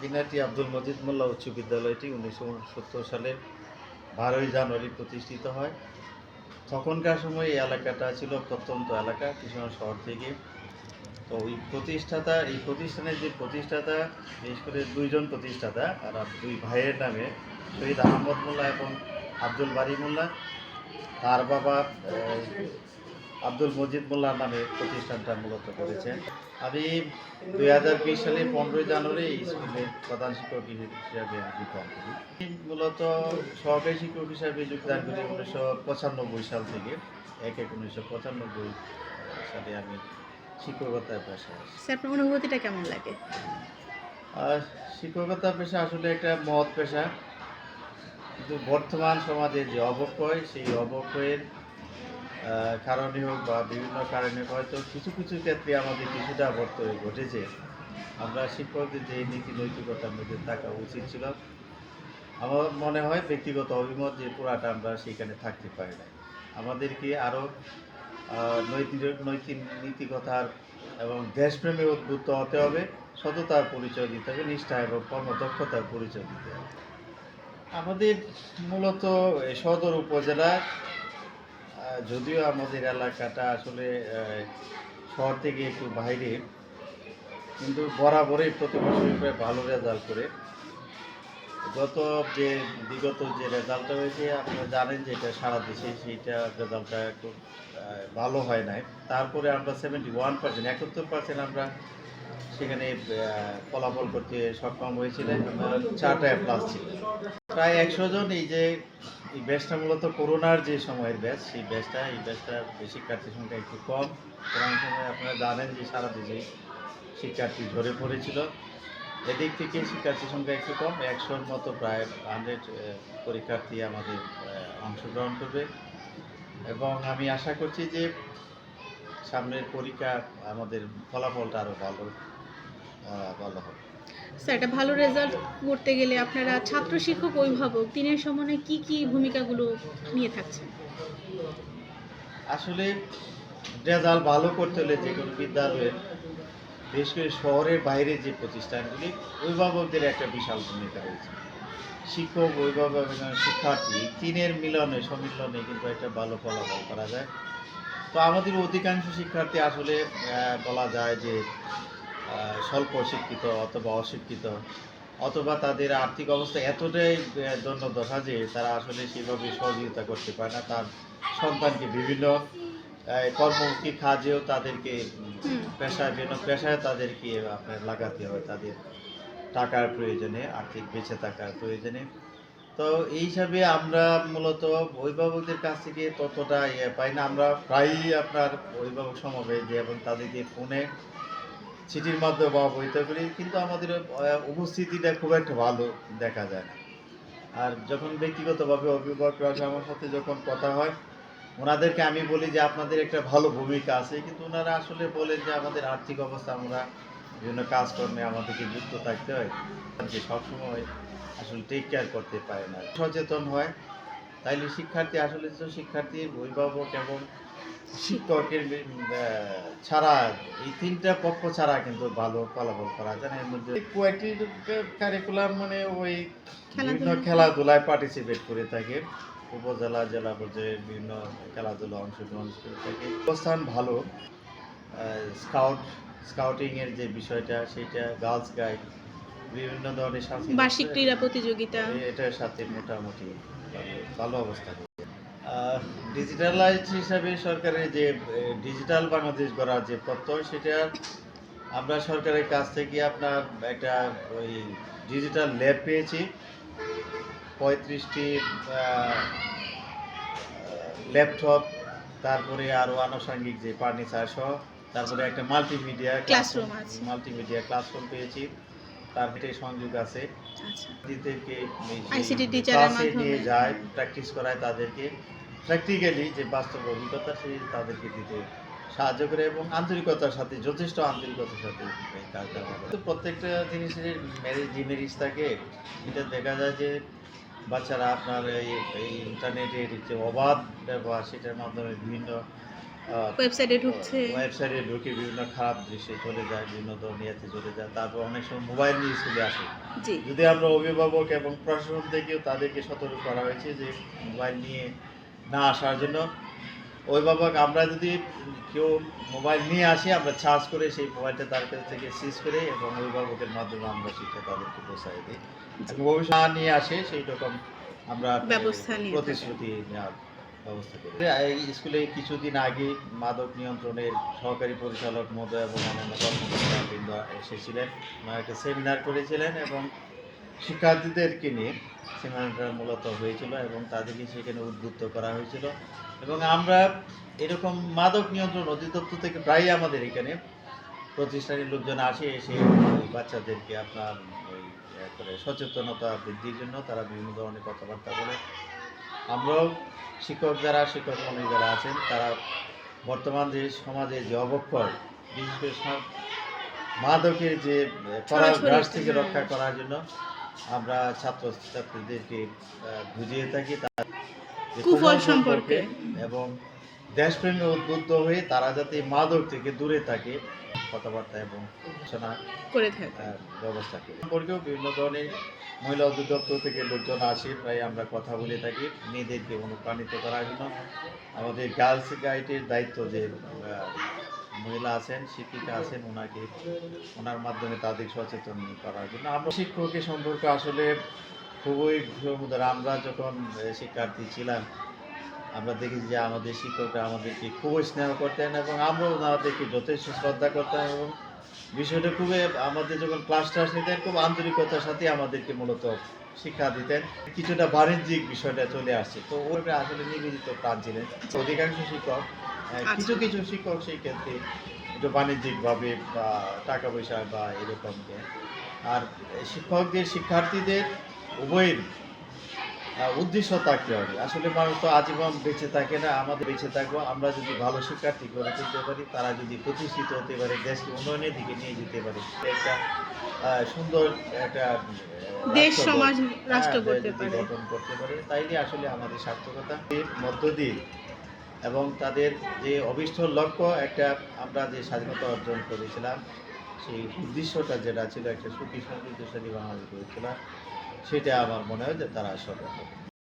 বিনাটি আব্দুল মজিদ মোল্লা উচ্চ বিদ্যালয়টি 1969 সালের 12ই জানুয়ারি প্রতিষ্ঠিত হয়। তখনকার সময় এই এলাকাটা ছিল প্রত্যন্ত এলাকা কিশোরগঞ্জ শহর থেকে। তো এই প্রতিষ্ঠানের যে প্রতিষ্ঠাতা, বিশেষ করে দুইজন প্রতিষ্ঠাতা আর দুই ভাইয়ের নামে শহীদ আহমদ মোল্লা এবং আব্দুল বারী মোল্লা, তার বাবা আব্দুল মজিদ মোল্লার নামে প্রতিষ্ঠানটা মূলত করেছেন। আমি 2020 সালে 15ই জানুয়ারি এই স্কুলের প্রধান শিক্ষক হিসাবে যোগদান করি। মূলত সহকারী শিক্ষক হিসাবে যোগদান করি 1995 সাল থেকে। 1/1/1995 সালে আমি শিক্ষকতার পেশায় আসি। স্যার, আপনার অনুভূতিটা কেমন লাগে? শিক্ষকতা পেশা আসলে একটা মহৎ পেশা, কিন্তু বর্তমান সমাজে যে অবক্ষয়, সেই অবক্ষয়ের কারণে হোক বা বিভিন্ন কারণে হয়তো কিছু কিছু ক্ষেত্রে আমাদের কিছুটা অবক্ষয় ঘটেছে। আমরা শিক্ষকদের যে নীতি নৈতিকতার মধ্যে থাকা উচিত ছিল, আমার মনে হয় ব্যক্তিগত অভিমত যে পুরাটা আমরা সেখানে থাকতে পারি না। আমাদেরকে আরও নৈতিক নৈতিক নীতিকথার এবং দেশপ্রেমে উদ্বুদ্ধ হতে হবে, সততার পরিচয় দিতে হবে, নিষ্ঠা এবং কর্মদক্ষতার পরিচয় দিতে হবে। আমাদের মূলত সদর উপজেলার, যদিও আমাদের এলাকাটা আসলে শহর থেকে একটু বাইরে, কিন্তু বরাবরই প্রতি বছরই প্রায় ভালো রেজাল্ট করে। বিগত যে রেজাল্টটা হয়েছে আপনারা জানেন যে এটা সারা দেশে সেইটা রেজাল্টটা একটু ভালো হয় নাই। তারপরে আমরা 71%, 71% আমরা সেখানে ফলাফল করতে সক্ষম হয়েছিলেন। আমার 4টা A+ ছিল। প্রায় 100 জন। এই ব্যাচটা মূলত করোনার যে সময়ের ব্যাচ, এই ব্যাচটা শিক্ষার্থীর সংখ্যা একটু কম। করোনার সময় আপনারা জানেন যে সারা দেশে শিক্ষার্থী ঝরে পড়েছিল। এদিক থেকে শিক্ষার্থীর সংখ্যা একটু কম, 100-র মতো প্রায় 100 পরীক্ষার্থী আমাদের অংশগ্রহণ করবে, এবং আমি আশা করছি যে সামনের পরীক্ষা আমাদের ফলাফলটা আরও ভালো হবে। স্যার, একটা ভালো রেজাল্ট করতে গেলে আপনারা ছাত্র, শিক্ষক, অভিভাবক দিনের সমন্বয়ে কি ভূমিকাগুলো নিয়ে থাকছেন? আসলে রেজাল্ট ভালো করতে হলে যে কোনো বিদ্যালয়ের, বিশেষ করে শহরের বাইরে যে প্রতিষ্ঠানগুলি, অভিভাবকদের একটা বিশাল ভূমিকা রয়েছে। শিক্ষক, অভিভাবক এবং শিক্ষার্থী তিনের সম্মিলনে কিন্তু একটা ভালো ফলাফল করা যায়। তো আমাদের অধিকাংশ শিক্ষার্থী আসলে বলা যায় যে স্বল্প শিক্ষিত অথবা অশিক্ষিত, অথবা তাদের আর্থিক অবস্থা এতটাই দণ্ডদশা যে তারা আসলে সেভাবে সহযোগিতা করতে পারে না। তার সন্তানকে বিভিন্ন কর্মমুখী কাজেও তাদেরকে বিভিন্ন পেশায় তাদেরকে আপনার লাগাতে হয় তাদের টাকার প্রয়োজনে, আর্থিক বেঁচে থাকার প্রয়োজনে। তো এই হিসাবে আমরা মূলত অভিভাবকদের কাছ থেকে ততটা পাই না। আমরা প্রায়ই আপনার অভিভাবক সমাবেশ দিই এবং তাদেরকে ফোনে, চিঠির মাধ্যমে অবহিত করি, কিন্তু আমাদের উপস্থিতিটা খুব একটা ভালো দেখা যায় না। আর যখন ব্যক্তিগতভাবে অভিভাবকরা আমার সাথে যখন কথা হয়, ওনাদেরকে আমি বলি যে আপনাদের একটা ভালো ভূমিকা আছে, কিন্তু ওনারা আসলে বলেন যে আমাদের আর্থিক অবস্থা, আমরা বিভিন্ন কাজকর্মে আমাদেরকে যুক্ত থাকতে হয়, যে সবসময় আসলে টেক কেয়ার করতে পারে না। সচেতন হয়, তাইলে শিক্ষার্থীর অভিভাবক এবং শিক্ষকের ছাড়া, এই তিনটা পক্ষ ছাড়া কিন্তু ভালো ফলাফল করা যায় না। এর মধ্যে কারিকুলাম মানে ওই বিভিন্ন খেলাধুলায় পার্টিসিপেট করে থাকে, উপজেলা জেলা পর্যায়ে বিভিন্ন খেলাধুলা অংশগ্রহণ করে থাকে। অবস্থান ভালো। স্কাউটিংয়ের যে বিষয়টা, সেটা গার্লস গাইড, বিভিন্ন ধরনের বার্ষিক ক্রীড়া প্রতিযোগিতা, এটার সাথে মোটামুটি ভালো অবস্থা। ডিজিটালাইজড হিসাবে সরকারের যে ডিজিটাল বাংলাদেশ গড়ার যে প্রত্যয়, সেটা আমরা সরকারের কাছ থেকে আপনার একটা ওই ডিজিটাল ল্যাব পেয়েছি, 35টি ল্যাপটপ, তারপরে আরও আনুষঙ্গিক যে ফার্নিচার সহ, তারপরে একটা মাল্টিমিডিয়া ক্লাসরুম পেয়েছি, তার ভিতরে সংযোগ আছে। ক্লাসে নিয়ে যায়, প্র্যাকটিস করায় তাদেরকে, প্র্যাকটিক্যালি যে বাস্তব অভিজ্ঞতা সেই তাদেরকে দিতে সাহায্য করে, এবং যথেষ্ট আন্তরিকতার সাথে এই কাজটা করে। তো প্রত্যেকটা জিনিসের ডিমেরিটস থাকে। এটা দেখা যায় যে বাচ্চারা আপনার এই ইন্টারনেটের যে অবাধ ব্যবহার, সেটার মাধ্যমে বিভিন্ন ওয়েবসাইটে ঢুকছে। ওয়েবসাইটে ঢুকে বিভিন্ন খারাপ দৃশ্যে চলে যায়, বিভিন্ন দুর্নীতিতে চলে যায়। তারপর অনেক সময় মোবাইল নিয়ে স্কুলে আসে। জি। যদি আমরা অভিভাবক এবং প্রশাসন থেকেও তাদেরকে সতর্ক করা হয়েছে যে মোবাইল নিয়ে না আসার জন্য। অভিভাবক আমরা যদি কেউ মোবাইল নিয়ে আসি, আমরা চার্জ করে সেই মোবাইলটা তার কাছ থেকে সিজ করে এবং অভিভাবকের মাধ্যমে আমরা শিক্ষা তাদেরকে পৌঁছাই দিই। এবং ভবিষ্যৎ না নিয়ে আসে সেই রকম আমরা ব্যবস্থা নিয়ে থাকেন। প্রতিশ্রুতি নেওয়ার ব্যবস্থা করি। এই স্কুলে কিছুদিন আগে মাদক নিয়ন্ত্রণের সহকারী পরিচালক মহোদয় এবং অন্যান্য কর্মকর্তাবৃন্দ এসেছিলেন, ওনারা একটা সেমিনার করেছিলেন এবং শিক্ষার্থীদেরকে নিয়ে সেমিনারটা মূলত হয়েছিল এবং তাদেরকে সেখানে উদ্বুদ্ধ করা হয়েছিল। এবং আমরা এরকম মাদক নিয়ন্ত্রণ অধিদপ্তর থেকে প্রায়ই আমাদের এখানে প্রতিষ্ঠানের লোকজন আসে, এসে ওই বাচ্চাদেরকে আপনার ওই করে সচেতনতা বৃদ্ধির জন্য তারা বিভিন্ন ধরনের কথাবার্তা বলে। আমরাও শিক্ষক মন্ডলী যারা আছেন তারা বর্তমান যে সমাজে যে অবক্ষয়, বিশেষ করে মাদকের যে পরাগ্রাস থেকে রক্ষা করার জন্য আমরা ছাত্রছাত্রীদেরকে বুঝিয়ে থাকি তার যে কুফল সম্পর্কে এবং দেশপ্রেমে উদ্বুদ্ধ হয়ে তারা যাতে মাদক থেকে দূরে থাকে কথাবার্তা এবং আলোচনা করে থাকে। ব্যবস্থা করি। সম্পর্কেও বিভিন্ন ধরনের মহিলা অধিদপ্তর থেকে লোকজন আসে, প্রায় আমরা কথা বলে থাকি মেয়েদেরকে অনুপ্রাণিত করার জন্য। আমাদের গার্লস গাইডের দায়িত্ব যে মহিলা আছেন, শিক্ষিকা আছেন, ওনার মাধ্যমে তাদের সচেতন করার জন্য। আমরা শিক্ষকের সম্পর্ক আসলে খুবই সুন্দর। আমরা যখন শিক্ষার্থী ছিলাম আমরা দেখেছি যে আমাদের শিক্ষকরা আমাদেরকে খুবই স্নেহ করতেন এবং আমরাও ওনাদেরকে যথেষ্ট শ্রদ্ধা করতাম এবং বিষয়টা খুবই আমাদের যখন ক্লাস নিতেন খুব আন্তরিকতার সাথে আমাদেরকে মূলত শিক্ষা দিতেন। কিছুটা বাণিজ্যিক বিষয়টা চলে আসছে, তো ওইটা আসলে নিবেদিত প্রাণ ছিলেন অধিকাংশ শিক্ষক। কিছু কিছু শিক্ষক সেই ক্ষেত্রে একটু বাণিজ্যিকভাবে বা টাকা পয়সা বা এরকম। আর শিক্ষকদের শিক্ষার্থীদের উভয়ের উদ্দেশ্য থাকতে হবে। আসলে মানুষ তো আজীবন বেঁচে থাকে না, আমাদের বেঁচে থাকবো আমরা যদি ভালো শিক্ষার্থী গড়ে তুলতে পারি, তারা যদি প্রতিষ্ঠিত হতে পারে, দেশকে উন্নয়নের দিকে নিয়ে যেতে পারে, একটা সুন্দর একটা দেশ সমাজ রাষ্ট্র করতে পারে, গঠন করতে পারে, তাইলে আসলে আমাদের সার্থকতা এর মধ্য দিয়ে এবং তাদের যে অভিষ্ট লক্ষ্য একটা আমরা যে স্বাধীনতা অর্জন করেছিলাম সেই উদ্দেশ্যটা যেটা ছিল একটা সুখী সমৃদ্ধশালী বাংলাদেশ করেছিলাম, সেটা আমার মনে হয় যে তারা সফল হবে।